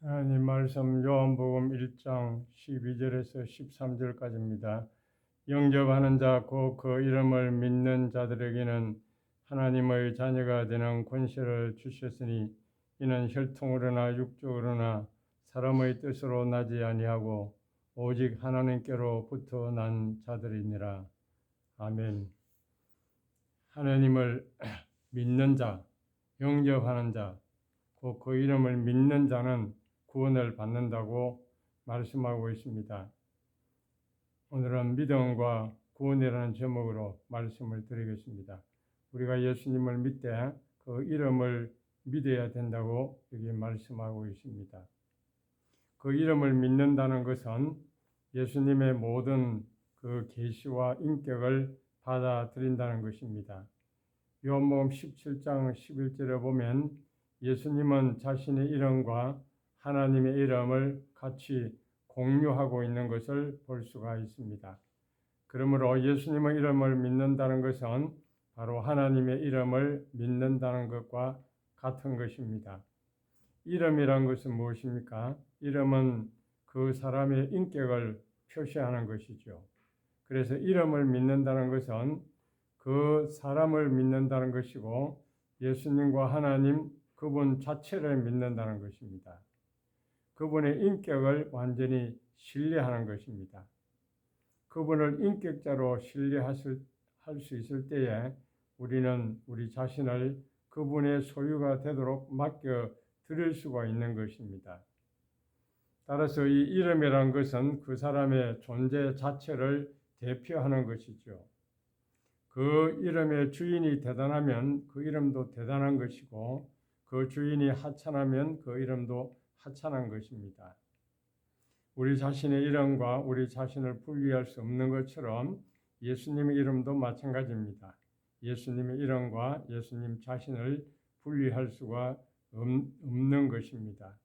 하나님 말씀 요한복음 1장 12절에서 13절까지입니다. 영접하는 자 곧 그 이름을 믿는 자들에게는 하나님의 자녀가 되는 권세를 주셨으니 이는 혈통으로나 육적으로나 사람의 뜻으로 나지 아니하고 오직 하나님께로부터 난 자들이니라. 아멘. 하나님을 믿는 자, 영접하는 자, 곧 그 이름을 믿는 자는 구원을 받는다고 말씀하고 있습니다. 오늘은 믿음과 구원이라는 제목으로 말씀을 드리겠습니다. 우리가 예수님을 믿되 그 이름을 믿어야 된다고 여기 말씀하고 있습니다. 그 이름을 믿는다는 것은 예수님의 모든 그 계시와 인격을 받아들인다는 것입니다. 요한복음 17장 11절에 보면 예수님은 자신의 이름과 하나님의 이름을 같이 공유하고 있는 것을 볼 수가 있습니다. 그러므로 예수님의 이름을 믿는다는 것은 바로 하나님의 이름을 믿는다는 것과 같은 것입니다. 이름이란 것은 무엇입니까? 이름은 그 사람의 인격을 표시하는 것이죠. 그래서 이름을 믿는다는 것은 그 사람을 믿는다는 것이고 예수님과 하나님 그분 자체를 믿는다는 것입니다. 그분의 인격을 완전히 신뢰하는 것입니다. 그분을 인격자로 신뢰할 수 있을 때에 우리는 우리 자신을 그분의 소유가 되도록 맡겨 드릴 수가 있는 것입니다. 따라서 이 이름이라는 것은 그 사람의 존재 자체를 대표하는 것이죠. 그 이름의 주인이 대단하면 그 이름도 대단한 것이고 그 주인이 하찮으면 그 이름도 하찮은 것입니다. 우리 자신의 이름과 우리 자신을 분리할 수 없는 것처럼 예수님의 이름도 마찬가지입니다. 예수님의 이름과 예수님 자신을 분리할 수가 없는 것입니다.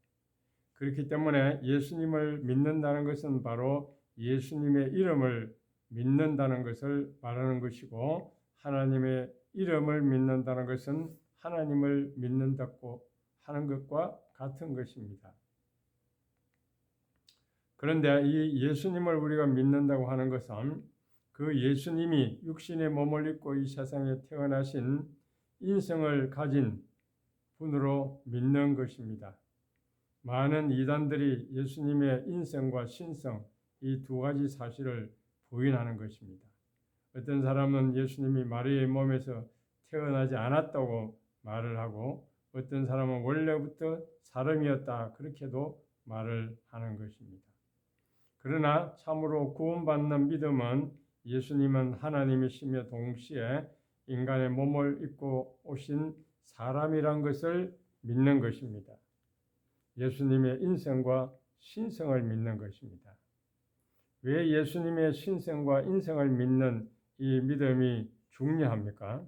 그렇기 때문에 예수님을 믿는다는 것은 바로 예수님의 이름을 믿는다는 것을 말하는 것이고 하나님의 이름을 믿는다는 것은 하나님을 믿는다고 하는 것과 같은 것입니다. 그런데 이 예수님을 우리가 믿는다고 하는 것은 그 예수님이 육신의 몸을 입고 이 세상에 태어나신 인성을 가진 분으로 믿는 것입니다. 많은 이단들이 예수님의 인성과 신성 이 두 가지 사실을 부인하는 것입니다. 어떤 사람은 예수님이 마리아의 몸에서 태어나지 않았다고 말을 하고 어떤 사람은 원래부터 사람이었다 그렇게도 말을 하는 것입니다. 그러나 참으로 구원받는 믿음은 예수님은 하나님이시며 동시에 인간의 몸을 입고 오신 사람이란 것을 믿는 것입니다. 예수님의 인성과 신성을 믿는 것입니다. 왜 예수님의 신성과 인성을 믿는 이 믿음이 중요합니까?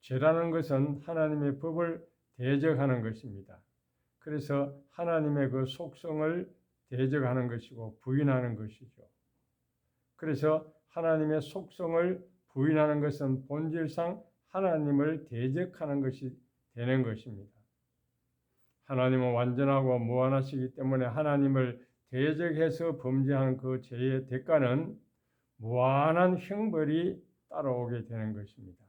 죄라는 것은 하나님의 법을 대적하는 것입니다. 그래서 하나님의 그 속성을 대적하는 것이고 부인하는 것이죠. 그래서 하나님의 속성을 부인하는 것은 본질상 하나님을 대적하는 것이 되는 것입니다. 하나님은 완전하고 무한하시기 때문에 하나님을 대적해서 범죄한 그 죄의 대가는 무한한 형벌이 따라오게 되는 것입니다.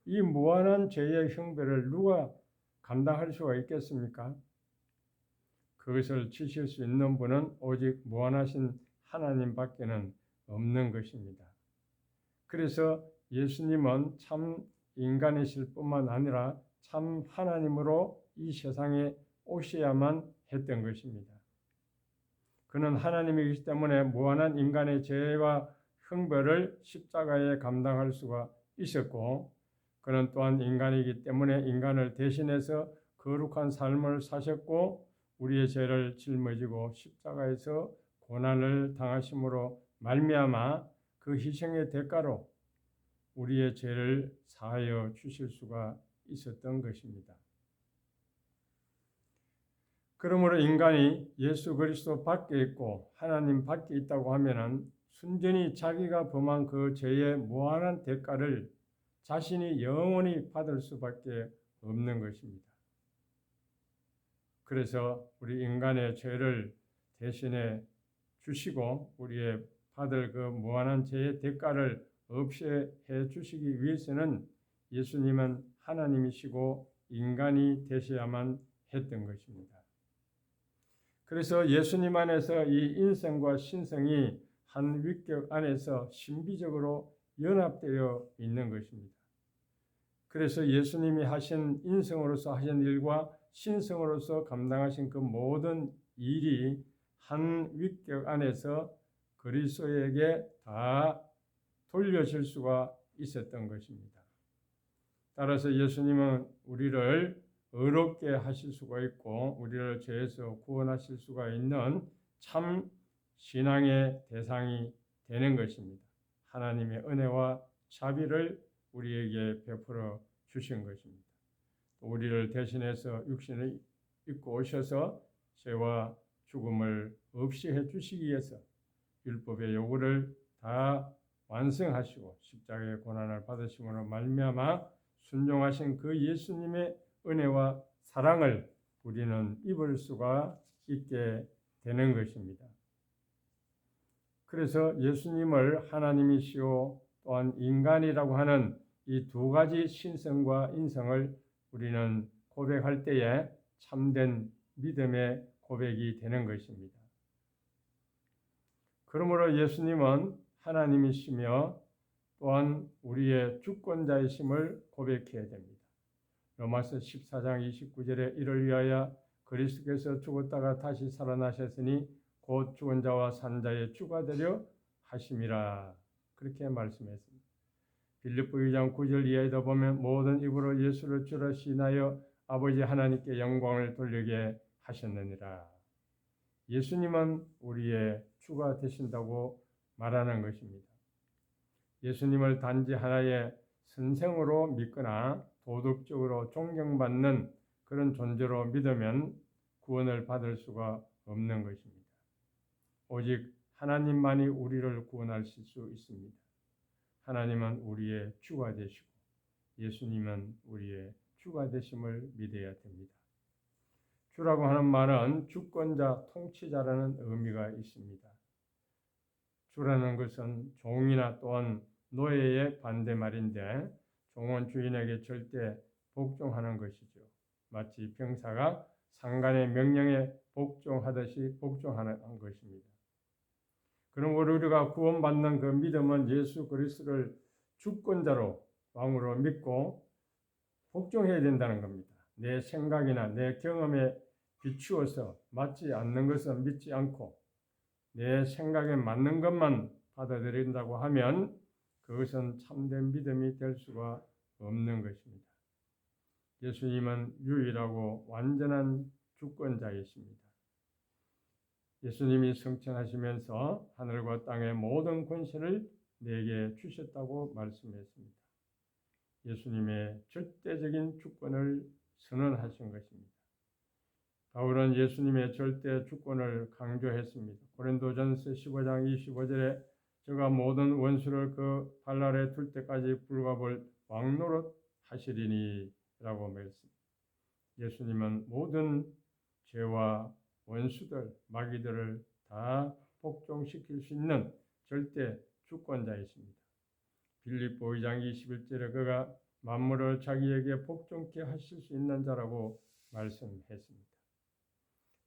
이 무한한 죄의 형벌을 누가 감당할 수가 있겠습니까? 그것을 지실 수 있는 분은 오직 무한하신 하나님밖에는 없는 것입니다. 그래서 예수님은 참 인간이실 뿐만 아니라 참 하나님으로 이 세상에 오셔야만 했던 것입니다. 그는 하나님이기 때문에 무한한 인간의 죄와 형벌을 십자가에 감당할 수가 있었고 그는 또한 인간이기 때문에 인간을 대신해서 거룩한 삶을 사셨고 우리의 죄를 짊어지고 십자가에서 고난을 당하심으로 말미암아 그 희생의 대가로 우리의 죄를 사하여 주실 수가 있었던 것입니다. 그러므로 인간이 예수 그리스도 밖에 있고 하나님 밖에 있다고 하면은 순전히 자기가 범한 그 죄의 무한한 대가를 자신이 영원히 받을 수밖에 없는 것입니다. 그래서 우리 인간의 죄를 대신해 주시고 우리의 받을 그 무한한 죄의 대가를 없애해 주시기 위해서는 예수님은 하나님이시고 인간이 되셔야만 했던 것입니다. 그래서 예수님 안에서 이 인성과 신성이 한 위격 안에서 신비적으로 연합되어 있는 것입니다. 그래서 예수님이 하신 인성으로서 하신 일과 신성으로서 감당하신 그 모든 일이 한 위격 안에서 그리스도에게 다 돌려질 수가 있었던 것입니다. 따라서 예수님은 우리를 의롭게 하실 수가 있고 우리를 죄에서 구원하실 수가 있는 참 신앙의 대상이 되는 것입니다. 하나님의 은혜와 자비를 우리에게 베풀어 주신 것입니다. 우리를 대신해서 육신을 입고 오셔서 죄와 죽음을 없이 해 주시기 위해서 율법의 요구를 다 완성하시고 십자가의 고난을 받으심으로 말미암아 순종하신 그 예수님의 은혜와 사랑을 우리는 입을 수가 있게 되는 것입니다. 그래서 예수님을 하나님이시오 또한 인간이라고 하는 이 두 가지 신성과 인성을 우리는 고백할 때에 참된 믿음의 고백이 되는 것입니다. 그러므로 예수님은 하나님이시며 또한 우리의 주권자이심을 고백해야 됩니다. 로마서 14장 29절에 이를 위하여 그리스도께서 죽었다가 다시 살아나셨으니 곧 죽은 자와 산 자의 주가 되려 하심이라 그렇게 말씀했습니다. 빌립보 2장 9절 이하에도 보면 모든 입으로 예수를 주라 시인하여 아버지 하나님께 영광을 돌리게 하셨느니라. 예수님은 우리의 주가 되신다고 말하는 것입니다. 예수님을 단지 하나의 선생으로 믿거나 도덕적으로 존경받는 그런 존재로 믿으면 구원을 받을 수가 없는 것입니다. 오직 하나님만이 우리를 구원하실 수 있습니다. 하나님은 우리의 주가 되시고 예수님은 우리의 주가 되심을 믿어야 됩니다. 주라고 하는 말은 주권자, 통치자라는 의미가 있습니다. 주라는 것은 종이나 또한 노예의 반대말인데 종은 주인에게 절대 복종하는 것이죠. 마치 병사가 상관의 명령에 복종하듯이 복종하는 것입니다. 그러므로 우리가 구원받는 그 믿음은 예수 그리스도를 주권자로 왕으로 믿고 복종해야 된다는 겁니다. 내 생각이나 내 경험에 비추어서 맞지 않는 것은 믿지 않고 내 생각에 맞는 것만 받아들인다고 하면 그것은 참된 믿음이 될 수가 없는 것입니다. 예수님은 유일하고 완전한 주권자이십니다. 예수님이 승천하시면서 하늘과 땅의 모든 권세를 내게 주셨다고 말씀했습니다. 예수님의 절대적인 주권을 선언하신 것입니다. 바울은 예수님의 절대 주권을 강조했습니다. 고린도전서 15장 25절에 저가 모든 원수를 그 발 아래 둘 때까지 불가볼 왕노릇 하시리니 라고 말했습니다. 예수님은 모든 죄와 원수들, 마귀들을 다 복종시킬 수 있는 절대 주권자이십니다. 빌립보 2장 21절에 그가 만물을 자기에게 복종케 하실 수 있는 자라고 말씀했습니다.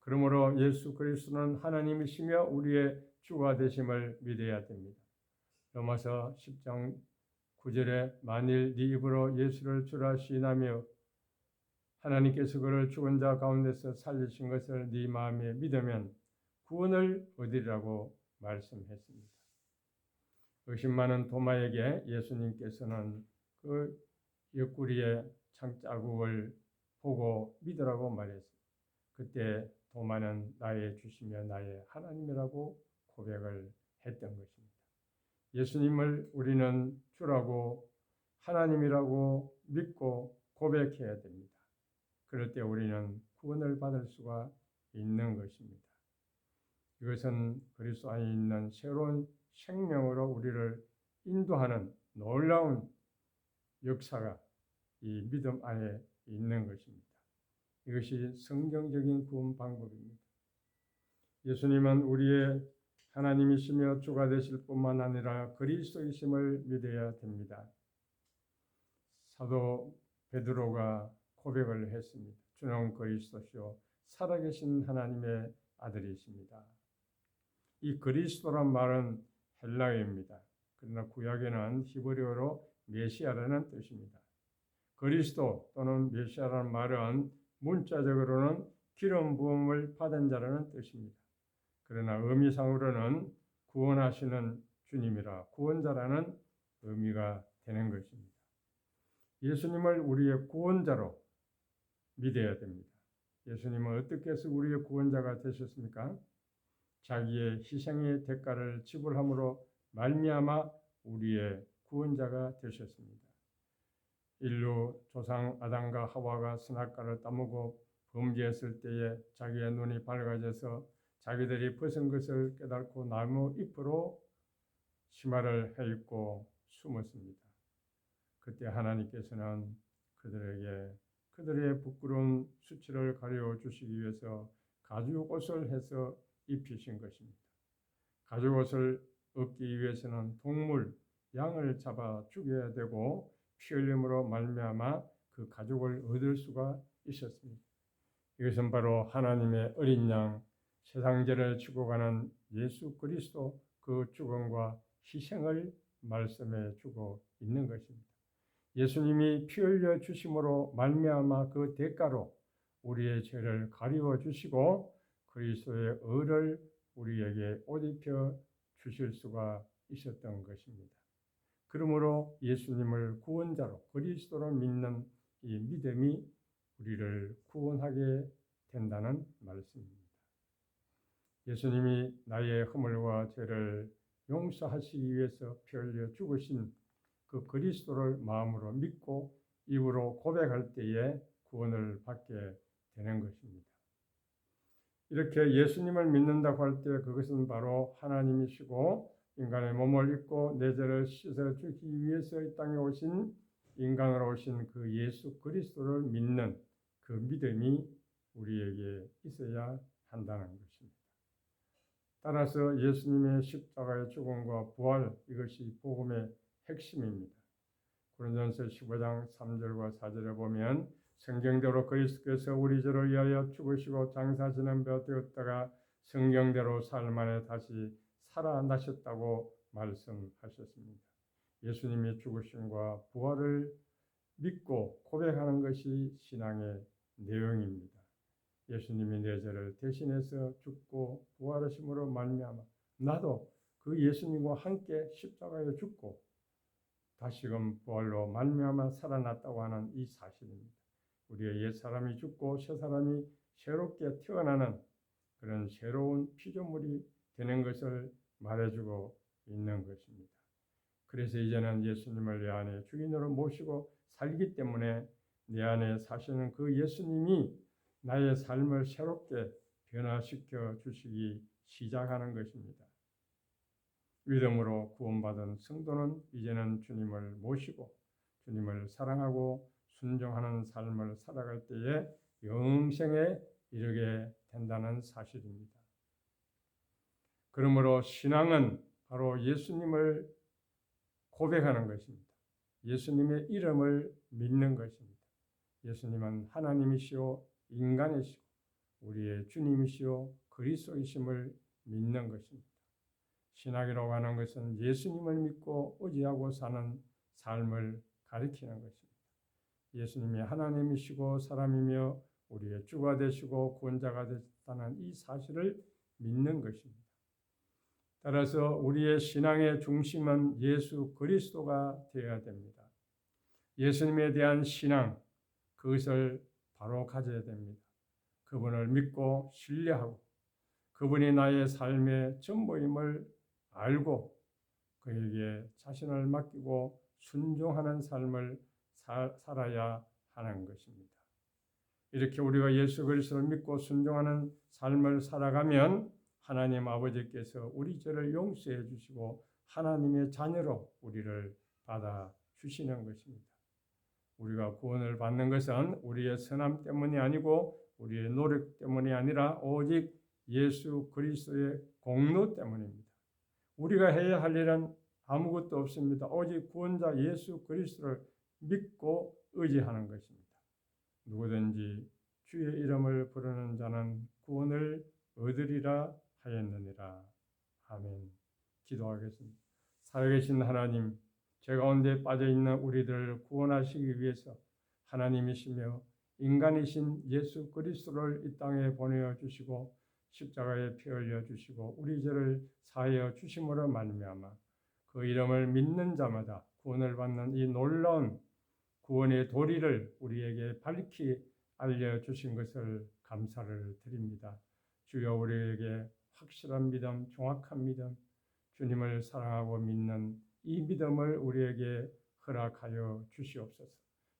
그러므로 예수 그리스도는 하나님이시며 우리의 주가 되심을 믿어야 됩니다. 로마서 10장 9절에 만일 네 입으로 예수를 주라 시인하며 하나님께서 그를 죽은 자 가운데서 살리신 것을 네 마음에 믿으면 구원을 얻으리라고 말씀했습니다. 의심 많은 도마에게 예수님께서는 그 옆구리의 창자국을 보고 믿으라고 말했습니다. 그때 도마는 나의 주시며 나의 하나님이라고 고백을 했던 것입니다. 예수님을 우리는 주라고 하나님이라고 믿고 고백해야 됩니다. 그럴 때 우리는 구원을 받을 수가 있는 것입니다. 이것은 그리스도 안에 있는 새로운 생명으로 우리를 인도하는 놀라운 역사가 이 믿음 안에 있는 것입니다. 이것이 성경적인 구원 방법입니다. 예수님은 우리의 하나님이시며 주가 되실 뿐만 아니라 그리스도이심을 믿어야 됩니다. 사도 베드로가 고백을 했습니다. 주는 그리스도시요 살아계신 하나님의 아들이십니다. 이 그리스도란 말은 헬라어입니다. 그러나 구약에는 히브리어로 메시아라는 뜻입니다. 그리스도 또는 메시아라는 말은 문자적으로는 기름 부음을 받은 자라는 뜻입니다. 그러나 의미상으로는 구원하시는 주님이라 구원자라는 의미가 되는 것입니다. 예수님을 우리의 구원자로 믿어야 됩니다. 예수님은 어떻게 해서 우리의 구원자가 되셨습니까? 자기의 희생의 대가를 지불함으로 말미암아 우리의 구원자가 되셨습니다. 인류 조상 아담과 하와가 선악과를 따먹고 범죄했을 때에 자기의 눈이 밝아져서 자기들이 벗은 것을 깨닫고 나무 잎으로 치마를 해입고 숨었습니다. 그때 하나님께서는 그들에게 그들의 부끄러운 수치를 가려 주시기 위해서 가죽옷을 해서 입히신 것입니다. 가죽옷을 얻기 위해서는 동물, 양을 잡아 죽여야 되고 피 흘림으로 말미암아 그 가죽을 얻을 수가 있었습니다. 이것은 바로 하나님의 어린 양, 세상 죄를 지고 가는 예수 그리스도 그 죽음과 희생을 말씀해 주고 있는 것입니다. 예수님이 피 흘려 주심으로 말미암아 그 대가로 우리의 죄를 가리워 주시고 그리스도의 의를 우리에게 옷 입혀 주실 수가 있었던 것입니다. 그러므로 예수님을 구원자로 그리스도로 믿는 이 믿음이 우리를 구원하게 된다는 말씀입니다. 예수님이 나의 허물과 죄를 용서하시기 위해서 피 흘려 죽으신 그 그리스도를 마음으로 믿고 입으로 고백할 때에 구원을 받게 되는 것입니다. 이렇게 예수님을 믿는다고 할 때 그것은 바로 하나님이시고 인간의 몸을 입고 내 죄를 씻어주기 위해서 이 땅에 오신 인간으로 오신 그 예수 그리스도를 믿는 그 믿음이 우리에게 있어야 한다는 것입니다. 따라서 예수님의 십자가의 죽음과 부활 이것이 복음의 핵심입니다. 고린도전서 15장 3절과 4절에 보면 성경대로 그리스도께서 우리 죄를 위하여 죽으시고 장사지는 바 되었다가 성경대로 사흘 만에 다시 살아나셨다고 말씀하셨습니다. 예수님의 죽으심과 부활을 믿고 고백하는 것이 신앙의 내용입니다. 예수님이 내 죄를 대신해서 죽고 부활하심으로 말미암아 나도 그 예수님과 함께 십자가에 죽고 다시금 부활로 말미암아 살아났다고 하는 이 사실입니다. 우리의 옛 사람이 죽고 새 사람이 새롭게 태어나는 그런 새로운 피조물이 되는 것을 말해주고 있는 것입니다. 그래서 이제는 예수님을 내 안에 주인으로 모시고 살기 때문에 내 안에 사시는 그 예수님이 나의 삶을 새롭게 변화시켜 주시기 시작하는 것입니다. 믿음으로 구원받은 성도는 이제는 주님을 모시고 주님을 사랑하고 순종하는 삶을 살아갈 때에 영생에 이르게 된다는 사실입니다. 그러므로 신앙은 바로 예수님을 고백하는 것입니다. 예수님의 이름을 믿는 것입니다. 예수님은 하나님이시오 인간이시고 우리의 주님이시오 그리스도이심을 믿는 것입니다. 신학이라고 하는 것은 예수님을 믿고 의지하고 사는 삶을 가리키는 것입니다. 예수님이 하나님이시고 사람이며 우리의 주가 되시고 구원자가 되셨다는 이 사실을 믿는 것입니다. 따라서 우리의 신앙의 중심은 예수 그리스도가 되어야 됩니다. 예수님에 대한 신앙, 그것을 바로 가져야 됩니다. 그분을 믿고 신뢰하고 그분이 나의 삶의 전부임을 알고 그에게 자신을 맡기고 순종하는 삶을 살아야 하는 것입니다. 이렇게 우리가 예수 그리스도를 믿고 순종하는 삶을 살아가면 하나님 아버지께서 우리 죄를 용서해 주시고 하나님의 자녀로 우리를 받아 주시는 것입니다. 우리가 구원을 받는 것은 우리의 선함 때문이 아니고 우리의 노력 때문이 아니라 오직 예수 그리스도의 공로 때문입니다. 우리가 해야 할 일은 아무것도 없습니다. 오직 구원자 예수 그리스도를 믿고 의지하는 것입니다. 누구든지 주의 이름을 부르는 자는 구원을 얻으리라 하였느니라. 아멘. 기도하겠습니다. 살아계신 하나님, 죄 가운데 빠져있는 우리들을 구원하시기 위해서 하나님이시며 인간이신 예수 그리스도를 이 땅에 보내어 주시고 십자가에 피 흘려 주시고 우리 죄를 사하여 주심으로 말미암아 그 이름을 믿는 자마다 구원을 받는 이 놀라운 구원의 도리를 우리에게 밝히 알려주신 것을 감사를 드립니다. 주여 우리에게 확실한 믿음, 정확한 믿음, 주님을 사랑하고 믿는 이 믿음을 우리에게 허락하여 주시옵소서.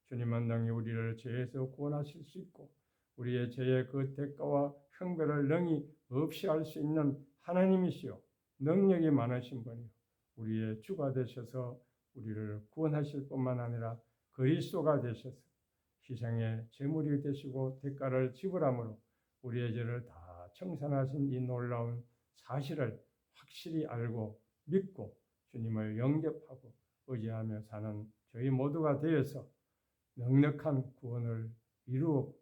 주님은 능히 우리를 죄에서 구원하실 수 있고 우리의 죄의 그 대가와 형벌을 능히 없이 할 수 있는 하나님이시요 능력이 많으신 분이요 우리의 주가 되셔서 우리를 구원하실 뿐만 아니라 그리스도가 되셔서 희생의 제물이 되시고 대가를 지불함으로 우리의 죄를 다 청산하신 이 놀라운 사실을 확실히 알고 믿고 주님을 영접하고 의지하며 사는 저희 모두가 되어서 넉넉한 구원을 이루어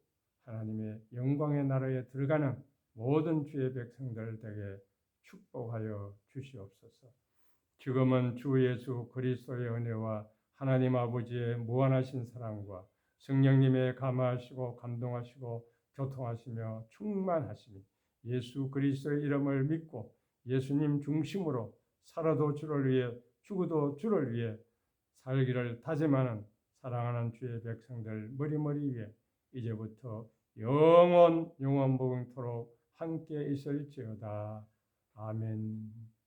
하나님의 영광의 나라에 들어가는 모든 주의 백성들 되게 축복하여 주시옵소서. 지금은 주 예수 그리스도의 은혜와 하나님 아버지의 무한하신 사랑과 성령님의 감화하시고 감동하시고 교통하시며 충만하시니 예수 그리스도의 이름을 믿고 예수님 중심으로 살아도 주를 위해 죽어도 주를 위해 살기를 다짐하는 사랑하는 주의 백성들 머리머리 위에 이제부터 영원복음토록 함께 있을지어다. 아멘.